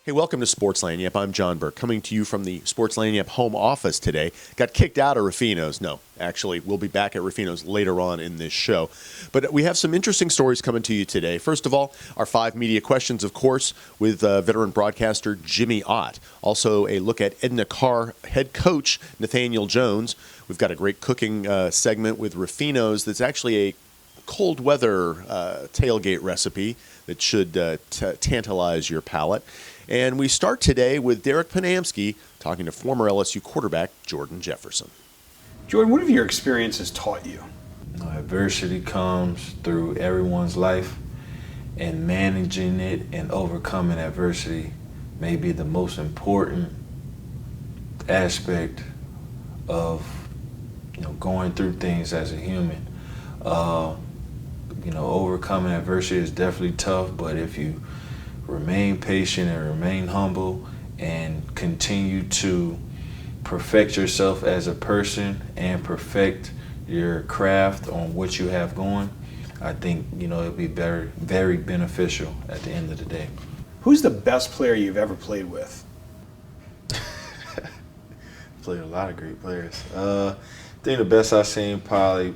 Hey, welcome to Sports Lagniappe. I'm John Burke, coming to you from the Sports Lagniappe home office today. Got kicked out of Ruffino's. No, actually, we'll be back at Ruffino's later on in this show. But we have some interesting stories coming to you today. First of all, our 5 media questions, of course, with veteran broadcaster Jimmy Ott. Also, a look at Edna Carr head coach Nathaniel Jones. We've got a great cooking segment with Ruffino's that's actually a cold weather tailgate recipe that should tantalize your palate. And we start today with Derek Panamsky talking to former LSU quarterback Jordan Jefferson. Jordan, what have your experiences taught you? Adversity comes through everyone's life, and managing it and overcoming adversity may be the most important aspect of going through things as a human. Overcoming adversity is definitely tough, but if you remain patient and remain humble and continue to perfect yourself as a person and perfect your craft on what you have going, I think it'll be very, very beneficial at the end of the day. Who's the best player you've ever played with? Played a lot of great players. I think the best I've seen probably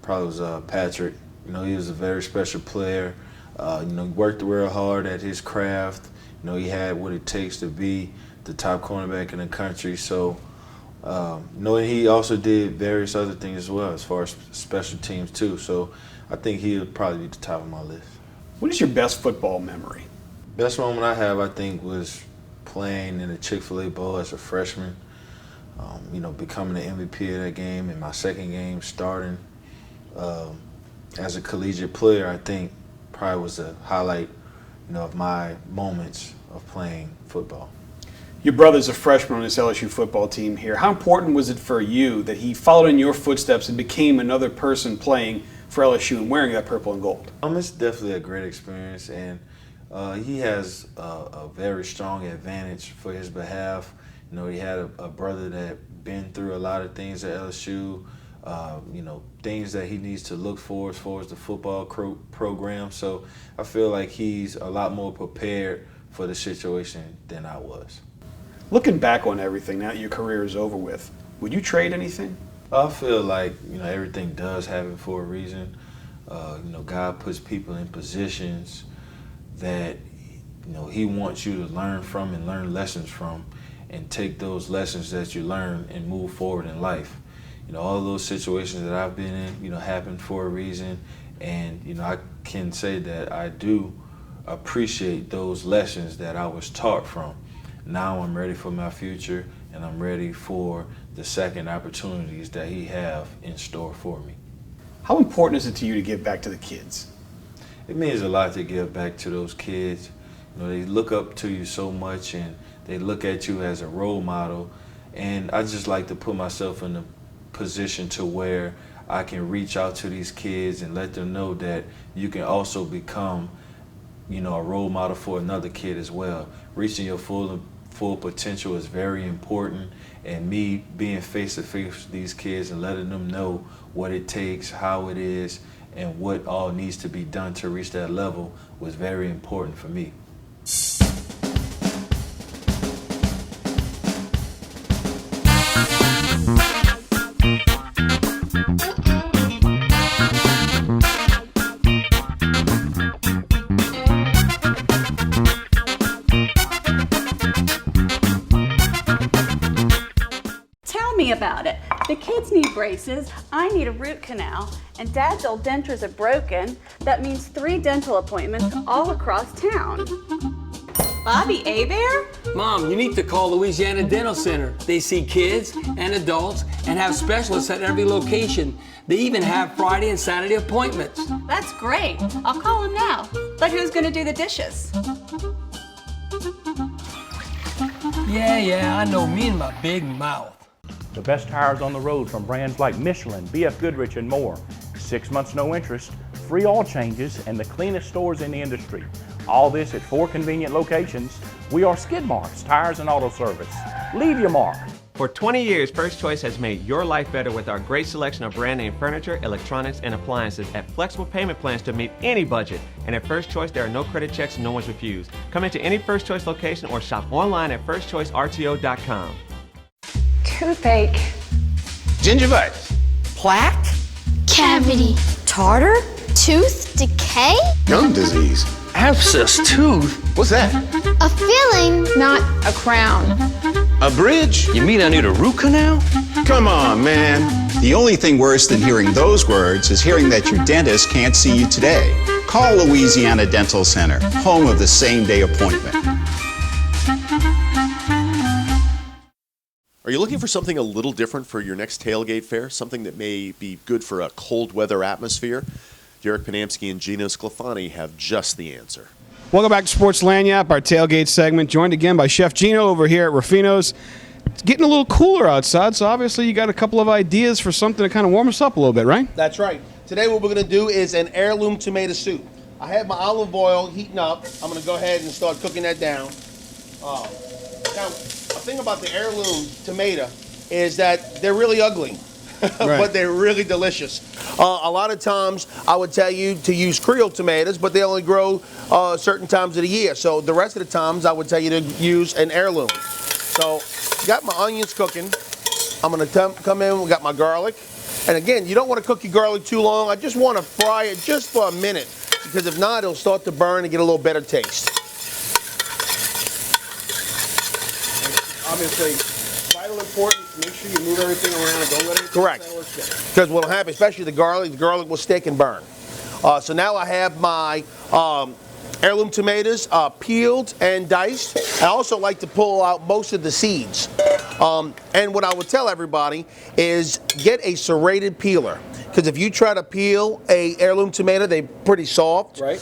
was Patrick. He was a very special player. He worked real hard at his craft. He had what it takes to be the top cornerback in the country. So, and he also did various other things as well, as far as special teams too. So, I think he would probably be at the top of my list. What is your best football memory? Best moment I have, I think, was playing in the Chick-fil-A Bowl as a freshman. Becoming the MVP of that game in my second game, starting as a collegiate player, I think probably was a highlight, of my moments of playing football. Your brother's a freshman on this LSU football team here. How important was it for you that he followed in your footsteps and became another person playing for LSU and wearing that purple and gold? It's definitely a great experience, and he has a very strong advantage for his behalf. He had a brother that been through a lot of things at LSU. Things that he needs to look for as far as the football program. So I feel like he's a lot more prepared for the situation than I was. Looking back on everything, now that your career is over with, would you trade anything? I feel like, everything does happen for a reason. God puts people in positions that, he wants you to learn from and learn lessons from and take those lessons that you learn and move forward in life. All those situations that I've been in, happened for a reason. And, I can say that I do appreciate those lessons that I was taught from. Now I'm ready for my future, and I'm ready for the second opportunities that he have in store for me. How important is it to you to give back to the kids? It means a lot to give back to those kids. They look up to you so much, and they look at you as a role model. And I just like to put myself in the position to where I can reach out to these kids and let them know that you can also become, a role model for another kid as well. Reaching your full potential is very important, and me being face to face with these kids and letting them know what it takes, how it is, and what all needs to be done to reach that level was very important for me. About it. The kids need braces, I need a root canal, and Dad's old dentures are broken. That means 3 dental appointments all across town. Bobby Bear? Mom, you need to call Louisiana Dental Center. They see kids and adults and have specialists at every location. They even have Friday and Saturday appointments. That's great. I'll call him now. But who's going to do the dishes? Yeah, I know, me and my big mouth. The best tires on the road from brands like Michelin, BF Goodrich, and more. 6 months no interest, free oil changes, and the cleanest stores in the industry. All this at 4 convenient locations. We are Skid Marks Tires and Auto Service. Leave your mark. For 20 years, First Choice has made your life better with our great selection of brand name furniture, electronics, and appliances at flexible payment plans to meet any budget. And at First Choice, there are no credit checks and no one's refused. Come into any First Choice location or shop online at firstchoicerto.com. Toothache. Gingivitis. Plaque. Cavity. Tartar. Tooth decay. Gum disease. Abscess tooth. What's that? A filling, not a crown. A bridge? You mean I need a root canal? Come on, man. The only thing worse than hearing those words is hearing that your dentist can't see you today. Call Louisiana Dental Center, home of the same-day appointment. Are you looking for something a little different for your next tailgate fare? Something that may be good for a cold weather atmosphere? Derek Panamsky and Gino Sclafani have just the answer. Welcome back to Sports Lanyap, our tailgate segment, joined again by Chef Gino over here at Ruffino's. It's getting a little cooler outside, so obviously you got a couple of ideas for something to kind of warm us up a little bit, right? That's right. Today what we're going to do is an heirloom tomato soup. I have my olive oil heating up. I'm going to go ahead and start cooking that down. Now, the thing about the heirloom tomato is that they're really ugly. Right. But they're really delicious. A lot of times I would tell you to use Creole tomatoes, but they only grow certain times of the year. So the rest of the times I would tell you to use an heirloom. So got my onions cooking. I'm going to come in, we got my garlic. And again, you don't want to cook your garlic too long. I just want to fry it just for a minute, because if not, it'll start to burn and get a little better taste. Obviously, vital important. Make sure you move everything around. Don't let it correct. Because what'll happen, especially the garlic will stick and burn. So now I have my heirloom tomatoes peeled and diced. I also like to pull out most of the seeds. And what I would tell everybody is get a serrated peeler. Because if you try to peel a heirloom tomato, they're pretty soft. Right.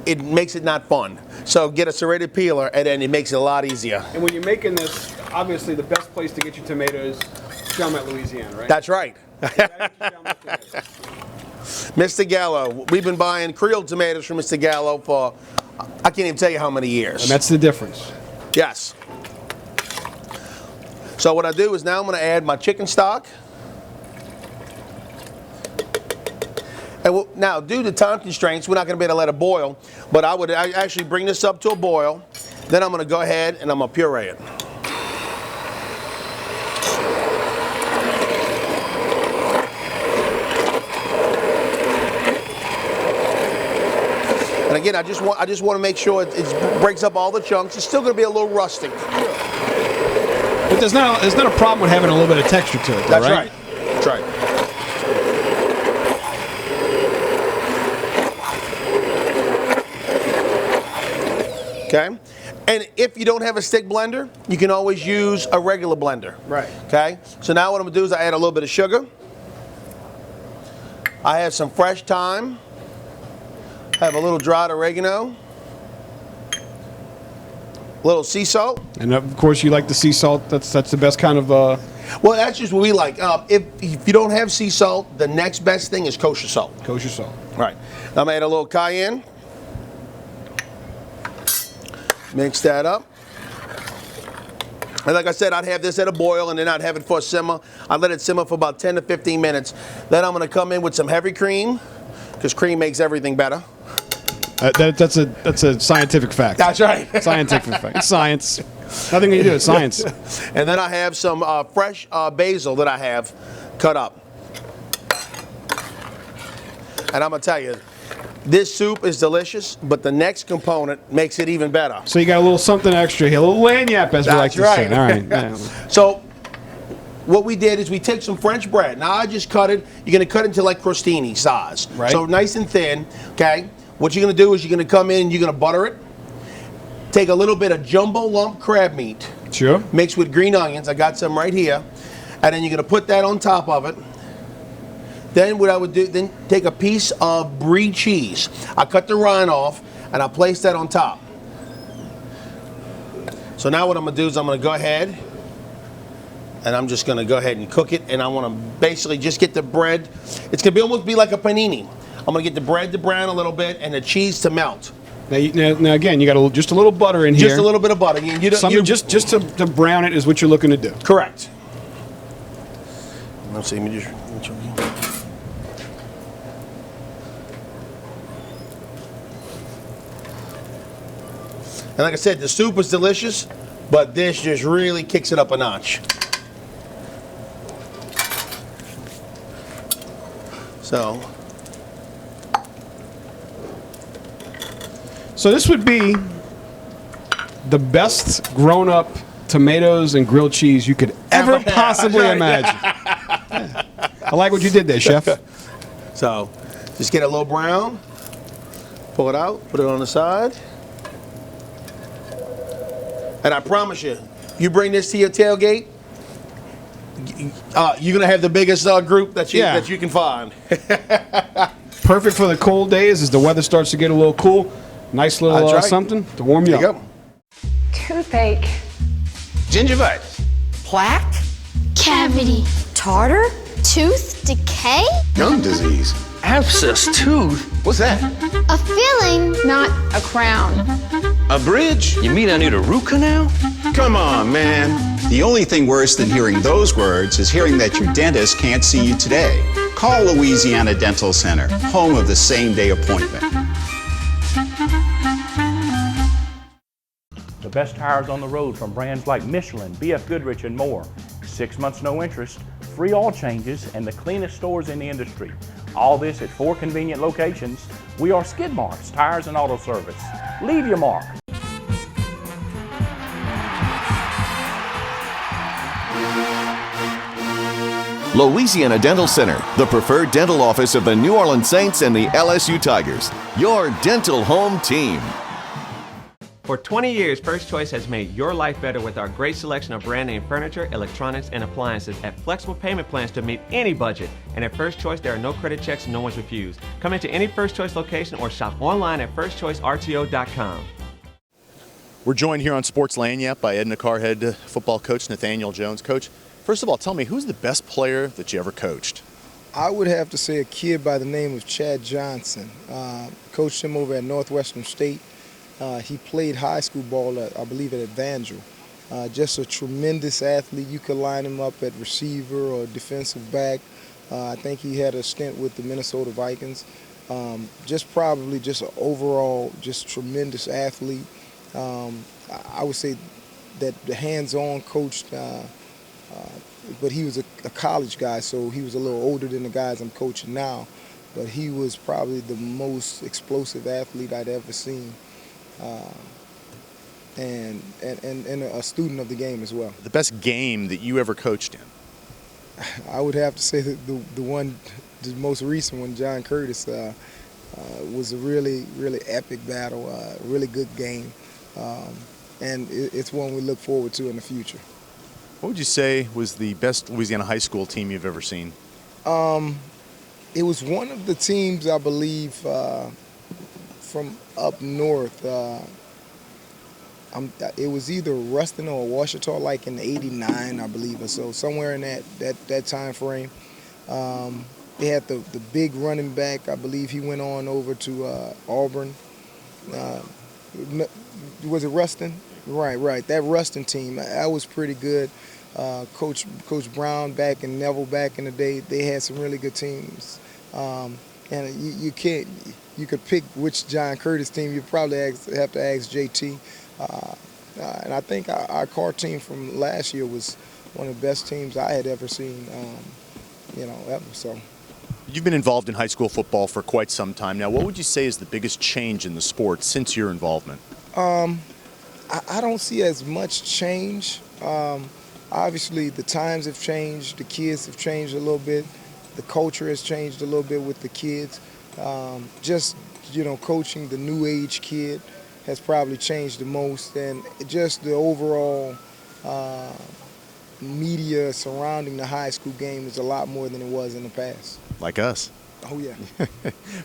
It makes it not fun. So get a serrated peeler, and then it makes it a lot easier. And when you're making this, obviously the best place to get your tomatoes, Chalmette, Louisiana, right? That's right. Mr. Gallo. We've been buying Creole tomatoes from Mr. Gallo for, I can't even tell you how many years. And that's the difference. Yes. So what I do is now I'm going to add my chicken stock. And now, due to time constraints, we're not going to be able to let it boil, but I actually bring this up to a boil. Then I'm going to go ahead and I'm going to puree it. And again, I just want to make sure it breaks up all the chunks. It's still going to be a little rustic. But there's not a problem with having a little bit of texture to it, though, That's right. That's right. Okay, and if you don't have a stick blender, you can always use a regular blender. Right. Okay, so now what I'm gonna do is I add a little bit of sugar. I have some fresh thyme. I have a little dried oregano. A little sea salt. And of course, you like the sea salt. That's the best kind of. Well, that's just what we like. If you don't have sea salt, the next best thing is kosher salt. Kosher salt. Right. I'm gonna add a little cayenne. Mix that up. And like I said, I'd have this at a boil and then I'd have it for a simmer. I'd let it simmer for about 10 to 15 minutes. Then I'm going to come in with some heavy cream, because cream makes everything better. That's a scientific fact. That's right. Scientific fact. It's science. Nothing to do with science. And then I have some fresh basil that I have cut up. And I'm going to tell you, this soup is delicious, but the next component makes it even better. So you got a little something extra here, a little lanyap, as we like to say. All right. Yeah. So what we did is we take some French bread. Now I just cut it. You're going to cut it into like crostini size. Right. So nice and thin, okay? What you're going to do is you're going to come in and you're going to butter it. Take a little bit of jumbo lump crab meat. Sure. Mixed with green onions. I got some right here. And then you're going to put that on top of it. Then what I would do, then take a piece of brie cheese. I cut the rind off and I place that on top. So now what I'm going to do is I'm going to go ahead and I'm just going to go ahead and cook it. And I want to basically just get the bread. It's going to almost be like a panini. I'm going to get the bread to brown a little bit and the cheese to melt. Now again, you got just a little butter in here. Just a little bit of butter. You don't, Something just to brown it is what you're looking to do. Correct. Let's see. Let me just. And like I said, the soup is delicious, but this just really kicks it up a notch. So this would be the best grown-up tomatoes and grilled cheese you could ever possibly imagine. Yeah. I like what you did there, Chef. So just get a little brown, pull it out, put it on the side. And I promise you, you bring this to your tailgate, you're gonna have the biggest group that you can find. Perfect for the cold days as the weather starts to get a little cool. Nice little something to warm you up. Toothache. Gingivitis. Plaque? Cavity. Tartar? Tooth decay? Gum disease. Abscess tooth? What's that? A filling, not a crown. A bridge? You mean I need a root canal? Come on, man. The only thing worse than hearing those words is hearing that your dentist can't see you today. Call Louisiana Dental Center, home of the same-day appointment. The best tires on the road from brands like Michelin, BF Goodrich, and more. 6 months no interest, free oil changes, and the cleanest stores in the industry. All this at 4 convenient locations. We are Skid Marks Tires and Auto Service. Leave your mark. Louisiana Dental Center, the preferred dental office of the New Orleans Saints and the LSU Tigers. Your dental home team. For 20 years, First Choice has made your life better with our great selection of brand name furniture, electronics, and appliances at flexible payment plans to meet any budget. And at First Choice, there are no credit checks, no one's refused. Come into any First Choice location or shop online at firstchoicerto.com. We're joined here on Sports Lanyap by Edna Carr football coach Nathaniel Jones. Coach, first of all, tell me, who's the best player that you ever coached? I would have to say a kid by the name of Chad Johnson. Coached him over at Northwestern State. He played high school ball, I believe, at Evangel. Just a tremendous athlete. You could line him up at receiver or defensive back. I think he had a stint with the Minnesota Vikings. Just probably just an overall just tremendous athlete. I would say that the hands-on coach, but he was a college guy, so he was a little older than the guys I'm coaching now. But he was probably the most explosive athlete I'd ever seen. And a student of the game as well. The best game that you ever coached in? I would have to say that the most recent one, John Curtis, was a really epic battle, really good game, and it's one we look forward to in the future. What would you say was the best Louisiana high school team you've ever seen? It was one of the teams, I believe, from up north. It was either Ruston or Ouachita, like in '89, I believe, or so, somewhere in that time frame. They had the big running back. I believe he went on over to Auburn. Was it Ruston? Right. That Ruston team, that was pretty good. Coach Brown back and Neville back in the day, they had some really good teams. And you could pick which John Curtis team. You probably have to ask JT. And I think our car team from last year was one of the best teams I had ever seen, ever. So. You've been involved in high school football for quite some time now. What would you say is the biggest change in the sport since your involvement? I don't see as much change. Obviously, the times have changed. The kids have changed a little bit. The culture has changed a little bit with the kids. Coaching the new age kid has probably changed the most, and just the overall media surrounding the high school game is a lot more than it was in the past. Like us. Oh, yeah.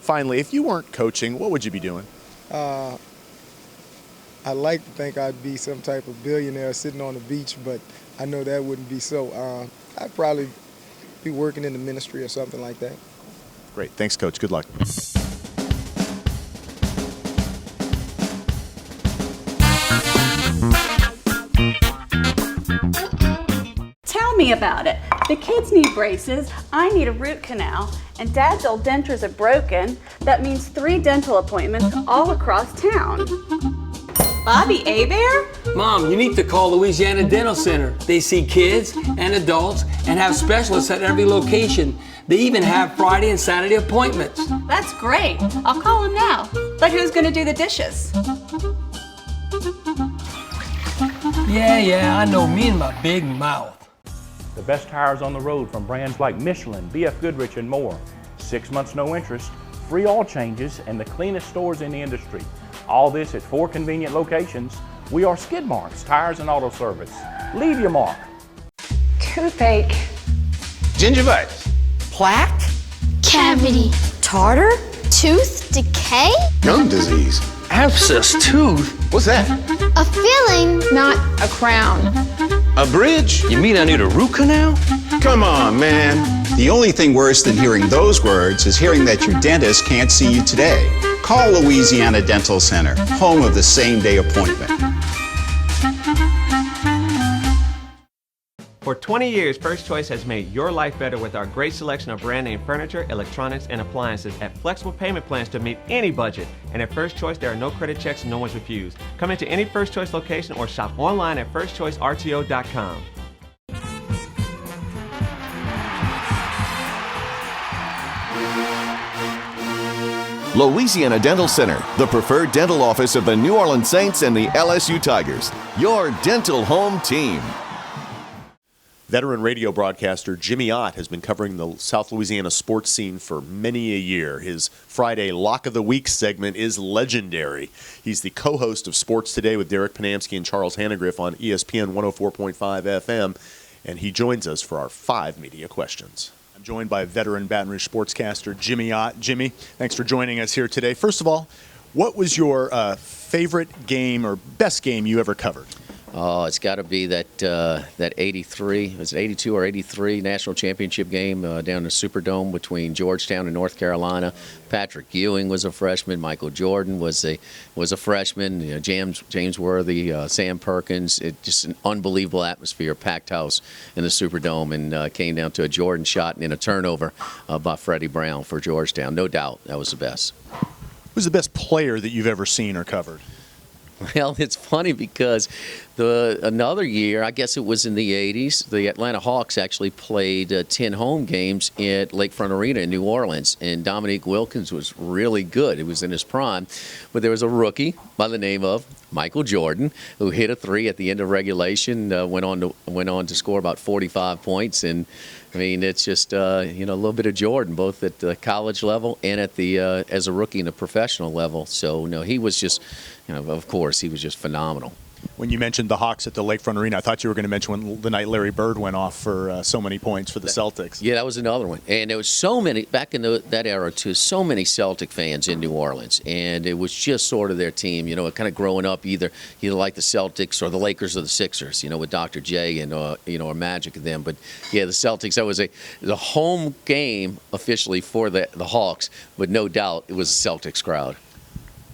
Finally, if you weren't coaching, what would you be doing? I'd like to think I'd be some type of billionaire sitting on the beach, but I know that wouldn't be so. I'd probably be working in the ministry or something like that. Great. Thanks, Coach. Good luck. me about it. The kids need braces, I need a root canal, and Dad's old dentures are broken. That means 3 dental appointments all across town. Bobby Abear? Mom, you need to call Louisiana Dental Center. They see kids and adults and have specialists at every location. They even have Friday and Saturday appointments. That's great. I'll call him now. But who's going to do the dishes? Yeah, I know, me and my big mouth. The best tires on the road from brands like Michelin, BF Goodrich, and more. 6 months no interest, free oil changes, and the cleanest stores in the industry. All this at 4 convenient locations. We are Skid Marks Tires and Auto Service. Leave your mark. Toothache. Gingivitis. Plaque? Cavity. Tartar? Tooth decay? Gum disease. Abscess tooth? What's that? A filling, not a crown. A bridge? You mean I need a root canal? Come on, man. The only thing worse than hearing those words is hearing that your dentist can't see you today. Call Louisiana Dental Center, home of the same-day appointment. For 20 years, First Choice has made your life better with our great selection of brand name furniture, electronics, and appliances at flexible payment plans to meet any budget. And at First Choice, there are no credit checks and no one's refused. Come into any First Choice location or shop online at firstchoicerto.com. Louisiana Dental Center, the preferred dental office of the New Orleans Saints and the LSU Tigers. Your dental home team. Veteran radio broadcaster Jimmy Ott has been covering the South Louisiana sports scene for many a year. His Friday Lock of the Week segment is legendary. He's the co-host of Sports Today with Derek Panamsky and Charles Hannegriff on ESPN 104.5 FM, and he joins us for our 5 media questions. I'm joined by veteran Baton Rouge sportscaster Jimmy Ott. Jimmy, thanks for joining us here today. First of all, what was your favorite game or best game you ever covered? Oh, it's got to be that 83, was it 82 or 83 national championship game down in the Superdome between Georgetown and North Carolina. Patrick Ewing was a freshman. Michael Jordan was a freshman. You know, James Worthy, Sam Perkins. Just an unbelievable atmosphere, packed house in the Superdome, and came down to a Jordan shot and then a turnover by Freddie Brown for Georgetown. No doubt, that was the best. Who's the best player that you've ever seen or covered? Well, it's funny because another year, I guess it was in the 80s, the Atlanta Hawks actually played 10 home games at Lakefront Arena in New Orleans, and Dominique Wilkins was really good. It was in his prime. But there was a rookie by the name of Michael Jordan who hit a 3 at the end of regulation, went on to score about 45 points, and I mean, it's just a little bit of Jordan, both at the college level and at the as a rookie in the professional level. So no, he was just, of course, he was just phenomenal. When you mentioned the Hawks at the Lakefront Arena, I thought you were going to mention the night Larry Bird went off for so many points for the Celtics. Yeah, that was another one. And there was so many, back in that era too, so many Celtic fans in New Orleans. And it was just sort of their team, kind of growing up either like the Celtics or the Lakers or the Sixers, with Dr. J and, or Magic and them. But, yeah, the Celtics, that was a home game officially for the Hawks, but no doubt it was a Celtics crowd.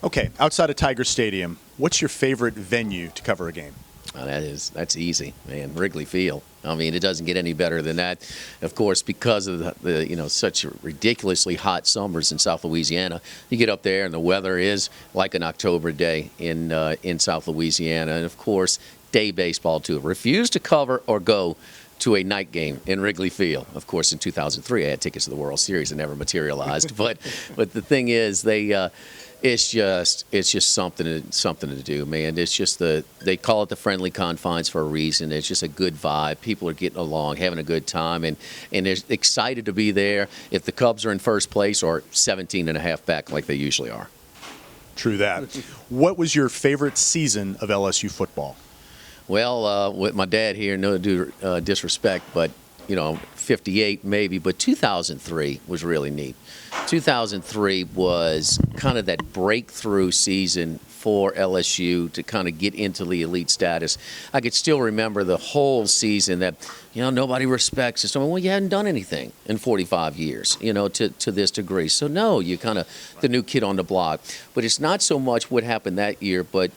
Okay, outside of Tiger Stadium, what's your favorite venue to cover a game? Oh, that's easy, man. Wrigley Field. I mean, it doesn't get any better than that. Of course, because of the such ridiculously hot summers in South Louisiana, you get up there and the weather is like an October day in South Louisiana, and of course, day baseball too. Refuse to cover or go to a night game in Wrigley Field. Of course, in 2003, I had tickets to the World Series that never materialized. but the thing is, it's just something to do, man. It's just they call it the friendly confines for a reason. It's just a good vibe. People are getting along, having a good time, and they're excited to be there if the Cubs are in first place or 17.5 back like they usually are. True that. What was your favorite season of LSU football? Well, with my dad here, no disrespect, but 58 maybe, but 2003 was really neat. 2003 was kind of that breakthrough season for LSU to kind of get into the elite status. I could still remember the whole season that, nobody respects us. Well, you hadn't done anything in 45 years, to this degree. So, no, you kind of the new kid on the block. But it's not so much what happened that year, but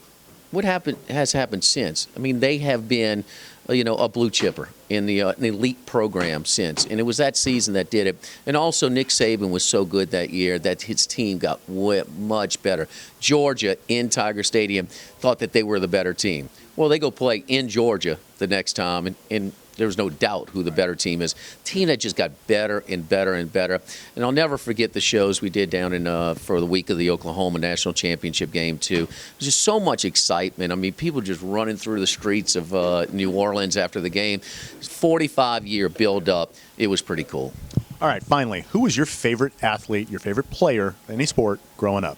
what has happened since. I mean, they have been a blue chipper in the an elite program since. And it was that season that did it. And also Nick Saban was so good that year that his team got much better. Georgia in Tiger Stadium thought that they were the better team. Well, they go play in Georgia the next time, and there was no doubt who the better team is. Team that just got better and better and better. And I'll never forget the shows we did down in for the week of the Oklahoma National Championship game, too. There's just so much excitement. I mean, people just running through the streets of New Orleans after the game. 45-year build-up. It was pretty cool. All right, finally, who was your favorite athlete, your favorite player, any sport, growing up?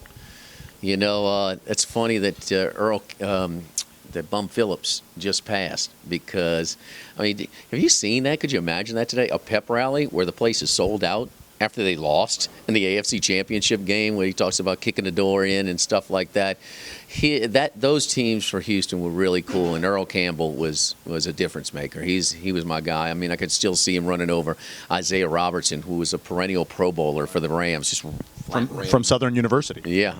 It's funny that Earl... that Bum Phillips just passed because, have you seen that? Could you imagine that today? A pep rally where the place is sold out after they lost in the AFC Championship game, where he talks about kicking the door in and stuff like that. Those teams for Houston were really cool, and Earl Campbell was a difference maker. He was my guy. I mean, I could still see him running over Isaiah Robertson, who was a perennial Pro Bowler for the Rams, just from Southern University. Yeah,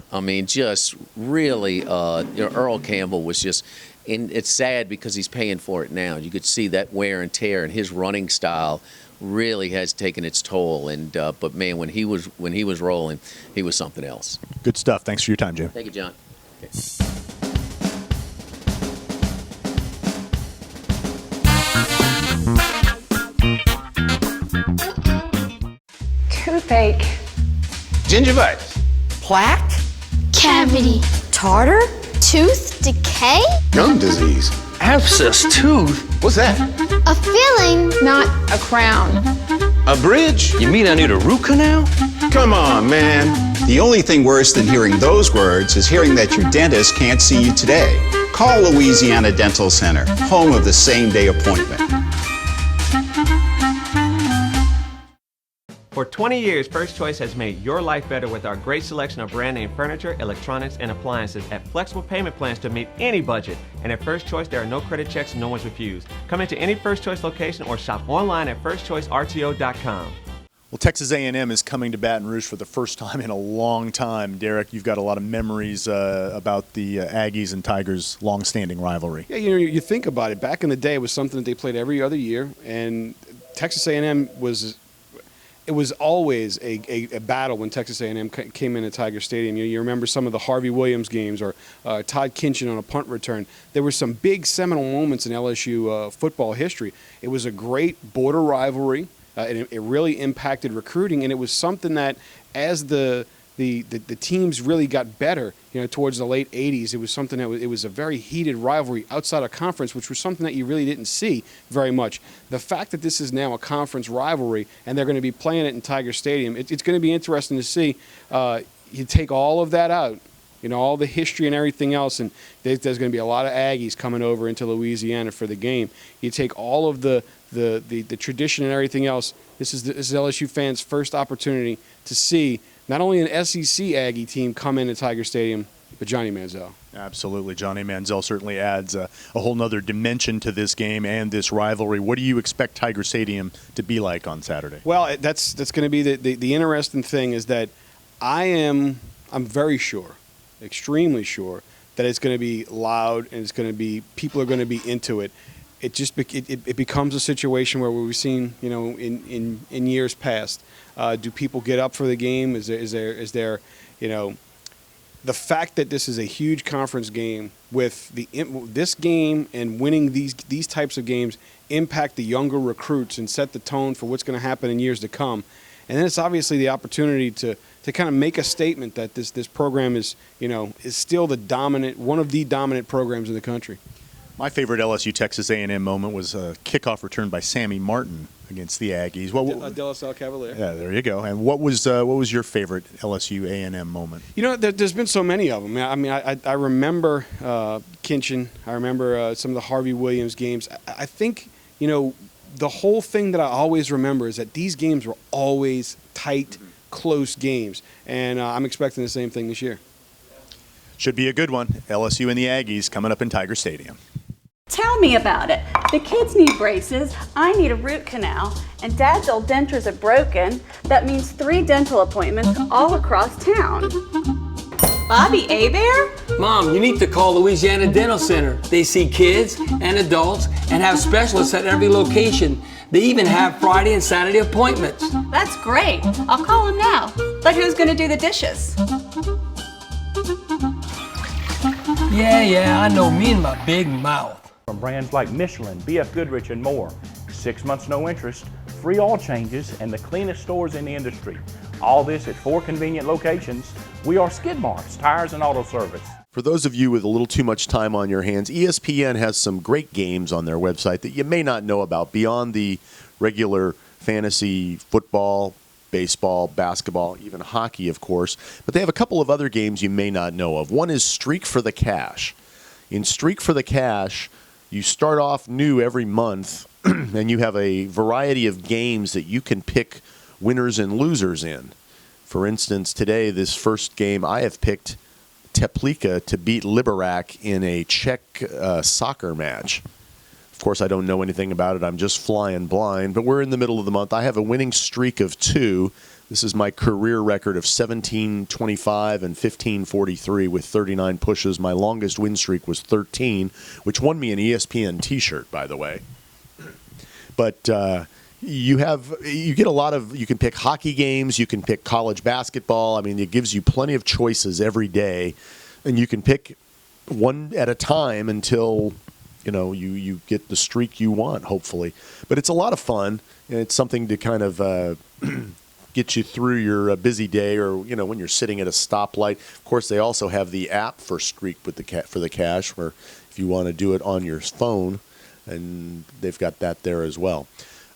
just really, Earl Campbell was just, and it's sad because he's paying for it now. You could see that wear and tear, and his running style really has taken its toll. And but man, when he was rolling, he was something else. Good stuff. Thanks for your time, Jim. Thank you, John. Okay. Toothache. Gingivitis. Plaque? Cavity. Tartar? Tooth decay? Gum disease. Abscess tooth? What's that? A filling, not a crown. A bridge? You mean I need a root canal? Come on, man. The only thing worse than hearing those words is hearing that your dentist can't see you today. Call Louisiana Dental Center, home of the same-day appointment. For 20 years, First Choice has made your life better with our great selection of brand name furniture, electronics, and appliances at flexible payment plans to meet any budget. And at First Choice, there are no credit checks and no one's refused. Come into any First Choice location or shop online at firstchoicerto.com. Well, Texas A&M is coming to Baton Rouge for the first time in a long time. Derek, you've got a lot of memories about the Aggies and Tigers' long-standing rivalry. Yeah, you think about it. Back in the day, it was something that they played every other year, and Texas A&M was always a battle when Texas A&M came into Tiger Stadium. You remember some of the Harvey Williams games or Todd Kinchin on a punt return. There were some big seminal moments in LSU football history. It was a great border rivalry. It really impacted recruiting, and it was something that as the teams really got better, towards the late 80s, it was something that it was a very heated rivalry outside of conference, which was something that you really didn't see very much. The fact that this is now a conference rivalry and they're going to be playing it in Tiger Stadium, it's going to be interesting to see. You take all of that out, all the history and everything else, and there's going to be a lot of Aggies coming over into Louisiana for the game. You take all of the tradition and everything else. This is LSU fans' first opportunity to see not only an SEC Aggie team come into Tiger Stadium, but Johnny Manziel. Absolutely. Johnny Manziel certainly adds a whole nother dimension to this game and this rivalry. What do you expect Tiger Stadium to be like on Saturday? Well, that's going to be the interesting thing is that I'm very sure, extremely sure, that it's going to be loud and it's going to be people are going to be into it. It becomes a situation where we've seen, in years past. Do people get up for the game? Is there, the fact that this is a huge conference game with this game and winning these types of games impact the younger recruits and set the tone for what's going to happen in years to come. And then it's obviously the opportunity to kind of make a statement that this program is still one of the dominant programs in the country. My favorite LSU Texas A&M moment was a kickoff return by Sammy Martin against the Aggies. De La Salle Cavalier. Yeah, there you go. And what was your favorite LSU A&M moment? There's been so many of them. I remember Kinchin. I remember some of the Harvey Williams games. I think the whole thing that I always remember is that these games were always tight, close games, and I'm expecting the same thing this year. Should be a good one. LSU and the Aggies coming up in Tiger Stadium. Tell me about it. The kids need braces, I need a root canal, and Dad's old dentures are broken. That means 3 dental appointments all across town. Bobby Abear? Mom, you need to call Louisiana Dental Center. They see kids and adults and have specialists at every location. They even have Friday and Saturday appointments. That's great. I'll call him now. But who's going to do the dishes? Yeah, I know, me and my big mouth. From brands like Michelin, BF Goodrich, and more. 6 months no interest, free oil changes, and the cleanest stores in the industry. All this at 4 convenient locations. We are Skid Marks, Tires and Auto Service. For those of you with a little too much time on your hands, ESPN has some great games on their website that you may not know about beyond the regular fantasy football, baseball, basketball, even hockey, of course. But they have a couple of other games you may not know of. One is Streak for the Cash. In Streak for the Cash, you start off new every month, and you have a variety of games that you can pick winners and losers in. For instance, today, this first game, I have picked Teplika to beat Liberec in a Czech soccer match. Of course, I don't know anything about it. I'm just flying blind, but we're in the middle of the month. I have a winning streak of 2. This is my career record of 1725 and 1543 with 39 pushes. My longest win streak was 13, which won me an ESPN T-shirt, by the way. But you get a lot of, you can pick hockey games, you can pick college basketball. I mean, it gives you plenty of choices every day, and you can pick one at a time until, you get the streak you want, hopefully. But it's a lot of fun, and it's something to kind of get you through your busy day, or when you're sitting at a stoplight. Of course, they also have the app for Streak with for the Cash, where if you want to do it on your phone, and they've got that there as well.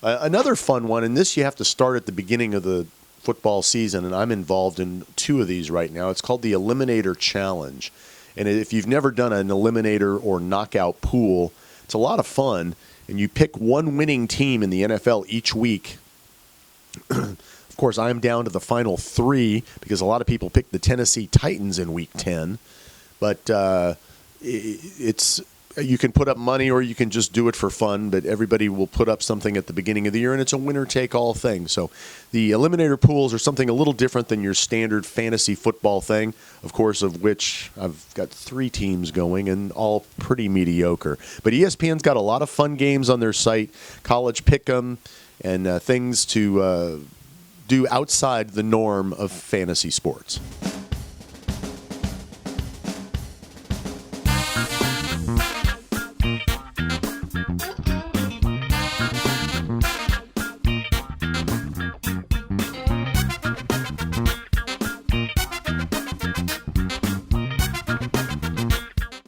Another fun one, and this you have to start at the beginning of the football season, and I'm involved in 2 of these right now. It's called the Eliminator Challenge. And if you've never done an eliminator or knockout pool, it's a lot of fun. And you pick one winning team in the NFL each week. Of course, I'm down to the final 3 because a lot of people pick the Tennessee Titans in Week 10. But you can put up money or you can just do it for fun, but everybody will put up something at the beginning of the year, and it's a winner-take-all thing. So the eliminator pools are something a little different than your standard fantasy football thing, of course, of which I've got 3 teams going and all pretty mediocre. But ESPN's got a lot of fun games on their site, college pick'em, and things to do outside the norm of fantasy sports.